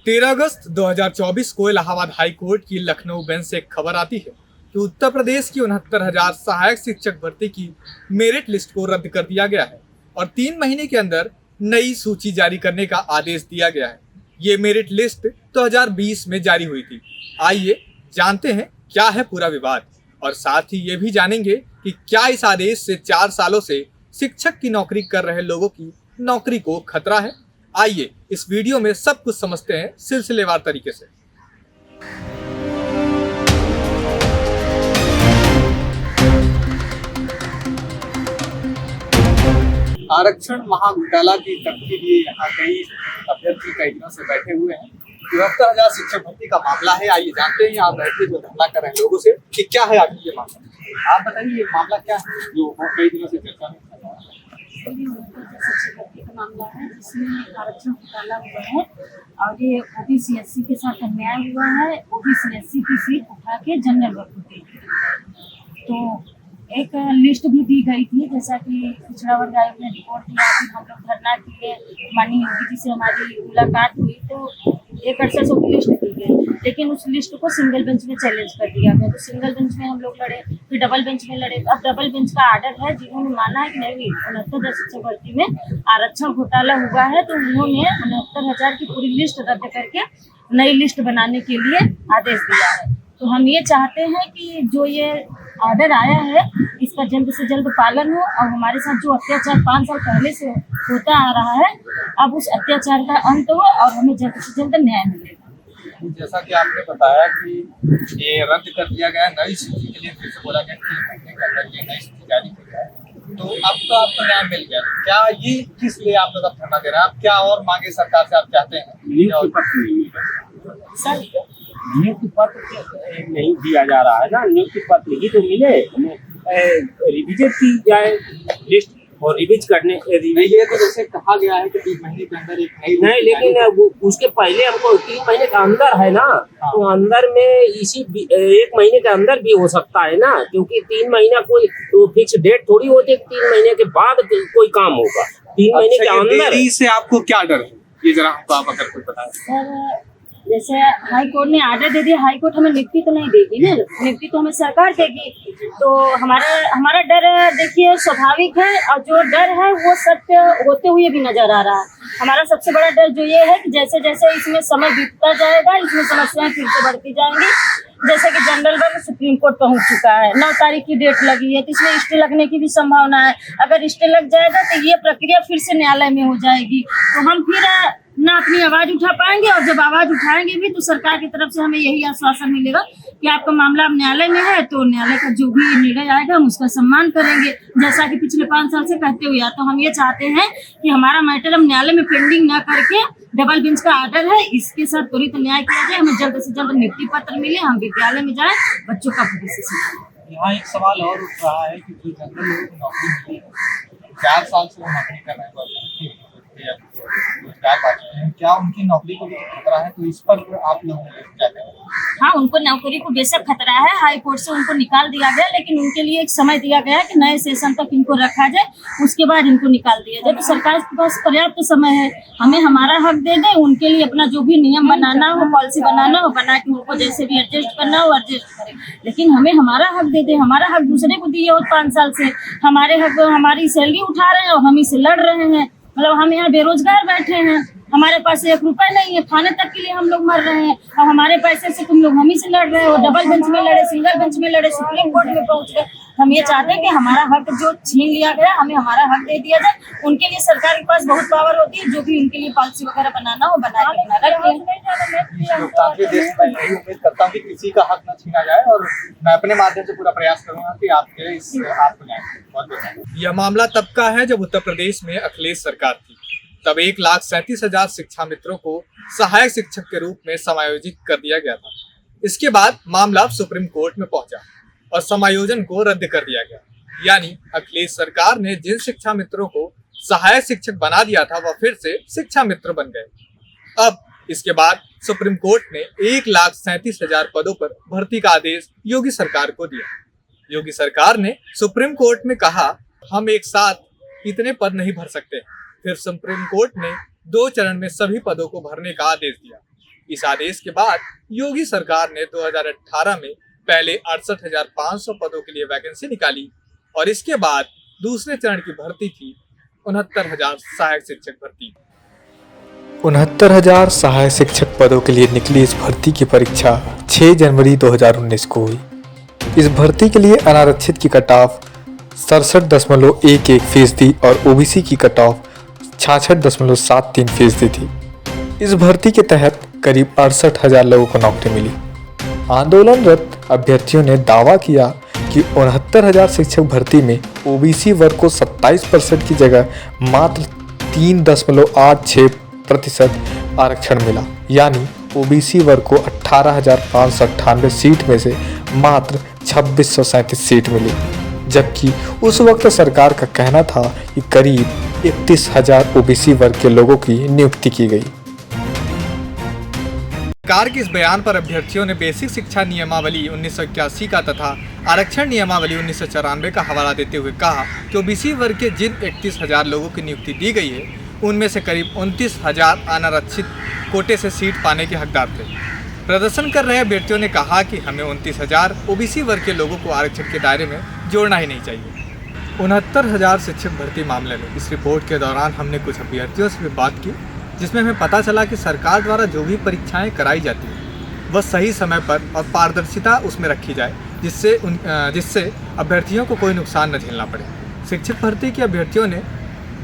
13 अगस्त 2024 को Allahabad high court की Lucknow bench से एक खबर आती है कि उत्तर प्रदेश की 69,000 सहायक शिक्षक भर्ती की मेरिट लिस्ट को रद्द कर दिया गया है और 3 महीने के अंदर नई सूची जारी करने का आदेश दिया गया है। ये मेरिट लिस्ट 2020 में जारी हुई थी। आइए जानते हैं क्या है पूरा विवाद और साथ ही ये भी जानेंगे कि क्या इस आदेश से 4 सालों से शिक्षक की नौकरी कर रहे लोगों की नौकरी को खतरा है। आइए इस वीडियो में सब कुछ समझते हैं सिलसिलेवार तरीके से। आरक्षण महाघोटाला की तब के लिए यहाँ कई अभ्यर्थी कई दिनों से बैठे हुए हैं। 73,000 शिक्षक भर्ती का मामला है। आइए जानते हैं यहाँ बैठे जो धरना कर रहे हैं लोगों से कि क्या है आखिर ये मामला। आप बताइए ये मामला क्या है जो कई दिनों से चर्चा में शिक्षक भर्ती का मामला है जिसमें आरक्षण घोटाला हुआ है और ये ओबीसी एससी के साथ अन्याय हुआ है। ओबीसी एससी की सीट उठा के जनरल वर्ग को दी। तो एक लिस्ट भी दी गई थी, जैसा कि पिछड़ा वर्ग आयोग ने रिपोर्ट दिया, फिर हम लोग धरना किए, माननीय योगी जी से हमारी मुलाकात हुई तो एक 6800 की लिस्ट दी गई, लेकिन उस लिस्ट को सिंगल बेंच में चैलेंज कर दिया गया। तो सिंगल बेंच में हम लोग लड़े, फिर डबल बेंच में लड़े। अब डबल बेंच का आर्डर है, जिन्होंने माना है कि नहीं 69,000 शिक्षक भर्ती में आरक्षण घोटाला हुआ है, तो उन्होंने 69,000 की पूरी लिस्ट रद्द करके नई लिस्ट बनाने के लिए आदेश दिया है। तो हम ये चाहते हैं कि जो ये ऑर्डर आया है इसका जल्द से जल्द पालन हो और हमारे साथ जो अत्याचार 5 साल पहले से होता आ रहा है अब उस अत्याचार का अंत हो और हमें जल्द से जल्द न्याय मिलेगा। जैसा कि आपने बताया कि ये रद्द कर दिया गया, नई सूची के लिए फिर से बोला गया 3 महीने के अंदर ये नई सूची जारी की जाए, तो अब तो आपको न्याय मिल गया। क्या ये किस लिए आप लोग अब धरना दे रहे हैं? आप क्या और मांगे सरकार से आप चाहते हैं? नियुक्ति पत्र नहीं दिया जा रहा है ना, नियुक्ति पत्र ही तो मिले, रिविजन की जाए लिस्ट और रिविज करने ये तो जैसे कहा गया है कि 3 महीने के अंदर एक नई नहीं, लेकिन उसके पहले हमको 3 महीने का अंदर है ना, तो अंदर में इसी 1 महीने के अंदर भी हो सकता है ना, क्योंकि 3 महीना कोई तो फिक्स डेट थोड़ी होती है। 3 महीने के बाद कोई काम होगा, 3 महीने के अंदर। देरी से आपको क्या डर है, ये जरा हमको आप अगर कोई बताएं। सर जैसे हाई कोर्ट ने आर्डर दे दिया, हाई कोर्ट हमें नियुक्ति तो नहीं देगी ना, नियुक्ति तो हमें सरकार देगी। तो हमारा डर देखिए स्वाभाविक है और जो डर है वो सत्य होते हुए भी नजर आ रहा है। हमारा सबसे बड़ा डर जो ये है कि जैसे जैसे इसमें समय बीतता जाएगा इसमें समस्याएं फिर से बढ़ती जाएंगी। जैसे कि जनरल वर्ग सुप्रीम कोर्ट पहुंच चुका है, 9 तारीख की डेट लगी है, तो इसमें स्टे लगने की भी संभावना है। अगर स्टे लग जाएगा तो ये प्रक्रिया फिर से न्यायालय में हो जाएगी, तो हम फिर ना अपनी आवाज उठा पाएंगे और जब आवाज उठाएंगे भी तो सरकार की तरफ से हमें यही आश्वासन मिलेगा कि आपका मामला अब न्यायालय में है, तो न्यायालय का जो भी निर्णय आएगा हम उसका सम्मान करेंगे, जैसा कि पिछले 5 साल से कहते हुए। तो हम ये चाहते हैं कि हमारा मैटर हम न्यायालय में पेंडिंग न करके, डबल बेंच का आर्डर है इसके साथ त्वरित न्याय किया जाए, हमें जल्द से जल्द नियुक्ति पत्र मिले, हम विद्यालय में जाए, बच्चों का भविष्य सुधारें। यहाँ एक सवाल और उठ रहा है कि जो जनरल लोगों को नौकरी मिली है, 4 साल से वो नौकरी कर रहे हैं, क्या उनकी नौकरी को भी खतरा है? तो इस पर आप लोग क्या कहें? हाँ, उनको नौकरी को बेशक खतरा है, हाई कोर्ट से उनको निकाल दिया गया, लेकिन उनके लिए एक समय दिया गया है कि नए सेशन तक इनको रखा जाए, उसके बाद इनको निकाल दिया जाए। तो सरकार के पास पर्याप्त समय है, हमें हमारा हक दे दे, उनके लिए अपना जो भी नियम बनाना हो, पॉलिसी बनाना हो, बना के उनको जैसे भी एडजस्ट करना हो एडजस्ट करें, लेकिन हमें हमारा हक दे दे। हमारा हक दूसरे को दिए हो 5 साल से, हमारे हक हमारी सैलरी उठा रहे हैं और हम इससे लड़ रहे हैं। मतलब हम यहाँ बेरोजगार बैठे हैं, हमारे पास 1 रुपया नहीं है, खाने तक के लिए हम लोग मर रहे हैं और हमारे पैसे से तुम लोग हम ही से लड़ रहे हो। डबल बेंच में लड़े, सिंगल बेंच में लड़े, सुप्रीम कोर्ट में पहुंच गए। हम ये चाहते हैं कि हमारा हक जो छीन लिया गया हमें हमारा हक दे दिया जाए। उनके लिए सरकार के पास बहुत पावर होती है, जो भी उनके लिए पॉलिसी वगैरह बनाना हो बना के अपना रख लें। लोकतांत्रिक देश में यही उम्मीद करता हूँ कि किसी का हक न छीना जाए और मैं अपने माध्यम से पूरा प्रयास करूंगा कि आपके इस आपको न्याय मिले। यह मामला तब का है जब उत्तर प्रदेश में अखिलेश सरकार थी। तब 1,37,000 शिक्षा मित्रों को सहायक शिक्षक के रूप में समायोजित कर दिया गया था। इसके बाद मामला सुप्रीम कोर्ट में पहुंचा और समायोजन को रद्द कर दिया गया। यानी अखिलेश सरकार ने जिन शिक्षा मित्रों को सहायक शिक्षक बना दिया था वह फिर से शिक्षा मित्र बन गए। अब इसके बाद सुप्रीम कोर्ट ने 1,37,000 पदों पर भर्ती का आदेश योगी सरकार को दिया। योगी सरकार ने सुप्रीम कोर्ट में कहा हम एक साथ इतने पद नहीं भर सकते। फिर सुप्रीम कोर्ट ने 2 चरण में सभी पदों को भरने का आदेश दिया। इस आदेश के बाद योगी सरकार ने 2018 में पहले 68,500 पदों के लिए वैकेंसी निकाली और इसके बाद दूसरे चरण की भर्ती थी 69,000 सहायक शिक्षक भर्ती। 69,000 सहायक शिक्षक पदों के लिए निकली इस भर्ती की परीक्षा 6 जनवरी 2019 को हुई। इस भर्ती के लिए अनारक्षित की कट ऑफ 67.11% और ओबीसी की कट ऑफ 66.73% थी। इस भर्ती के तहत करीब 68,000 लोगों को नौकरी मिली। आंदोलनरत अभ्यर्थियों ने दावा किया कि 69,000 शिक्षक भर्ती में ओबीसी वर्ग को 27% की जगह मात्र 3.86% आरक्षण मिला, यानी ओबीसी वर्ग को 18,598 सीट में से मात्र 2,637 सीट मिली, जबकि उस वक्त सरकार का कहना था कि करीब 31,000 ओबीसी वर्ग के लोगों की नियुक्ति की गई। सरकार के इस बयान पर अभ्यर्थियों ने बेसिक शिक्षा नियमावली 1981 का तथा आरक्षण नियमावली 1994 का हवाला देते हुए कहा कि ओबीसी वर्ग के जिन 31,000 लोगों की नियुक्ति दी गई है उनमें से करीब 29,000 अनारक्षित कोटे से सीट पाने के हकदार थे। प्रदर्शन कर रहे अभ्यर्थियों ने कहा कि हमें 29,000 ओबीसी वर्ग के लोगों को आरक्षण के दायरे में जोड़ना ही नहीं चाहिए। 69,000 शिक्षक भर्ती मामले में इस रिपोर्ट के दौरान हमने कुछ अभ्यर्थियों से भी बात की, जिसमें हमें पता चला कि सरकार द्वारा जो भी परीक्षाएं कराई जाती हैं वह सही समय पर और पारदर्शिता उसमें रखी जाए, जिससे अभ्यर्थियों को कोई नुकसान न झेलना पड़े। शिक्षक भर्ती के अभ्यर्थियों ने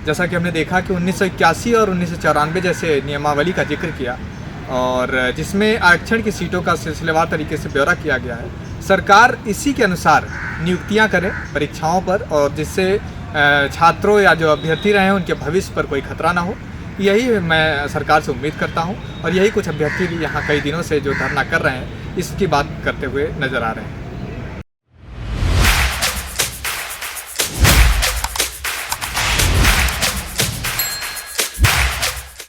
जैसा कि हमने देखा कि 1981 और 1994 जैसे नियमावली का जिक्र किया और जिसमें आरक्षण की सीटों का सिलसिलेवार तरीके से ब्यौरा किया गया है। सरकार इसी के अनुसार नियुक्तियां करे परीक्षाओं पर और जिससे छात्रों या जो अभ्यर्थी रहे हैं उनके भविष्य पर कोई खतरा ना हो। यही मैं सरकार से उम्मीद करता हूं और यही कुछ अभ्यर्थी भी यहाँ कई दिनों से जो धरना कर रहे हैं इसकी बात करते हुए नज़र आ रहे हैं।